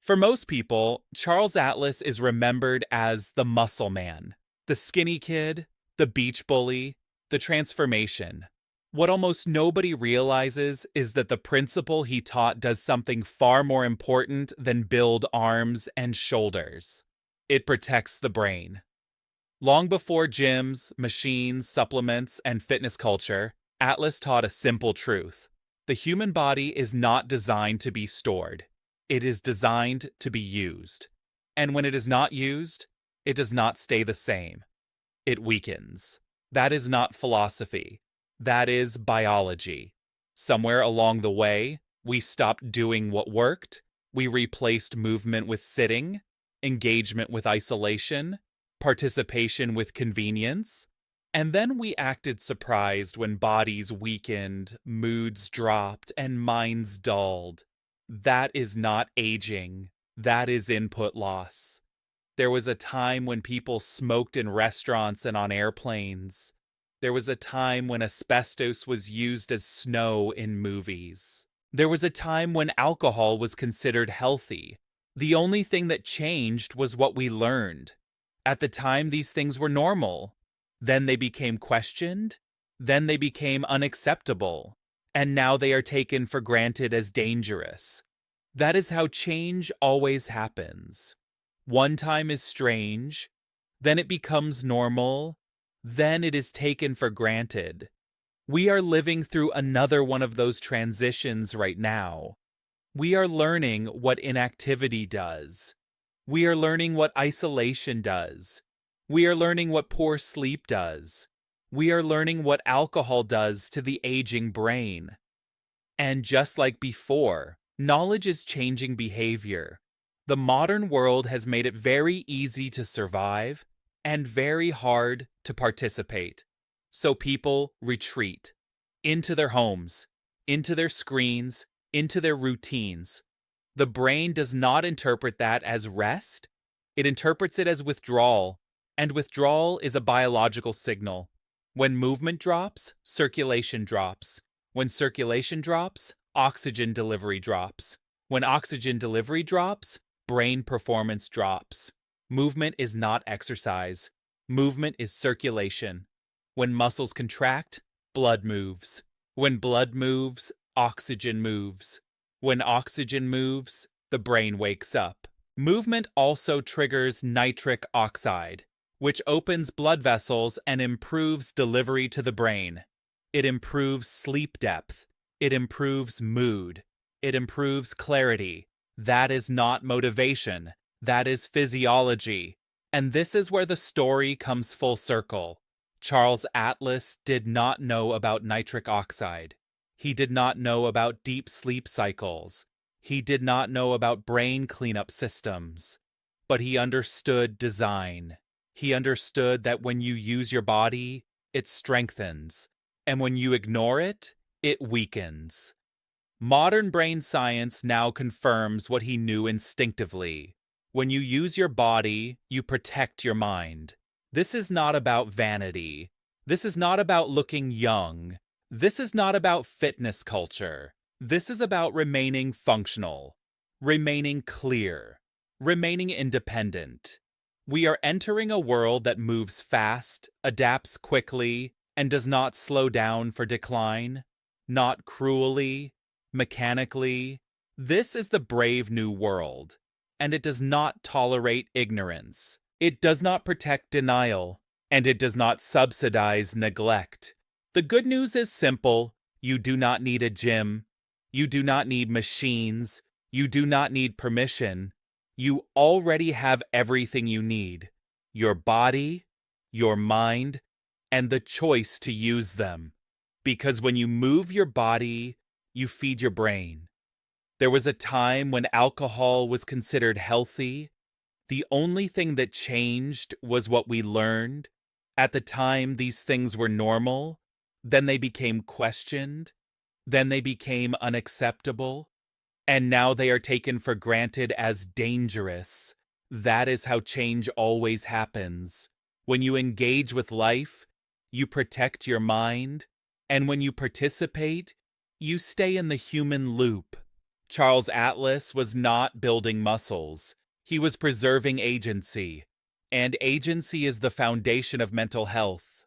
For most people, Charles Atlas is remembered as the muscle man, the skinny kid, the beach bully, the transformation. What almost nobody realizes is that the principle he taught does something far more important than build arms and shoulders. It protects the brain. Long before gyms, machines, supplements, and fitness culture, Atlas taught a simple truth. The human body is not designed to be stored. It is designed to be used. And when it is not used, it does not stay the same. It weakens. That is not philosophy. That is biology. Somewhere along the way, we stopped doing what worked. We replaced movement with sitting, engagement with isolation, participation with convenience, and then we acted surprised when bodies weakened, moods dropped, and minds dulled. That is not aging. That is input loss. There was a time when people smoked in restaurants and on airplanes. There was a time when asbestos was used as snow in movies. There was a time when alcohol was considered healthy. The only thing that changed was what we learned. At the time, these things were normal. Then they became questioned. Then they became unacceptable. And now they are taken for granted as dangerous. That is how change always happens. One time is strange, then it becomes normal, then it is taken for granted. We are living through another one of those transitions right now. We are learning what inactivity does. We are learning what isolation does. We are learning what poor sleep does. We are learning what alcohol does to the aging brain. And just like before, knowledge is changing behavior. The modern world has made it very easy to survive and very hard to participate. So people retreat into their homes, into their screens, into their routines. The brain does not interpret that as rest. It interprets it as withdrawal, and withdrawal is a biological signal. When movement drops, circulation drops. When circulation drops, oxygen delivery drops. When oxygen delivery drops, brain performance drops. Movement is not exercise. Movement is circulation. When muscles contract, blood moves. When blood moves, oxygen moves. When oxygen moves, the brain wakes up. Movement also triggers nitric oxide, which opens blood vessels and improves delivery to the brain. It improves sleep depth. It improves mood. It improves clarity. That is not motivation. That is physiology. And this is where the story comes full circle. Charles Atlas did not know about nitric oxide. He did not know about deep sleep cycles. He did not know about brain cleanup systems. But he understood design. He understood that when you use your body, it strengthens. And when you ignore it, it weakens. Modern brain science now confirms what he knew instinctively. When you use your body, you protect your mind. This is not about vanity. This is not about looking young. This is not about fitness culture. This is about remaining functional, remaining clear, remaining independent. We are entering a world that moves fast, adapts quickly, and does not slow down for decline, not cruelly, mechanically. This is the brave new world, and it does not tolerate ignorance. It does not protect denial, and it does not subsidize neglect. The good news is simple. You do not need a gym. You do not need machines. You do not need permission. You already have everything you need. Your body, your mind, and the choice to use them. Because when you move your body, you feed your brain. There was a time when alcohol was considered healthy. The only thing that changed was what we learned. At the time, these things were normal. Then they became questioned. Then they became unacceptable. And now they are taken for granted as dangerous. That is how change always happens. When you engage with life, you protect your mind. And when you participate, you stay in the human loop. Charles Atlas was not building muscles. He was preserving agency. And agency is the foundation of mental health.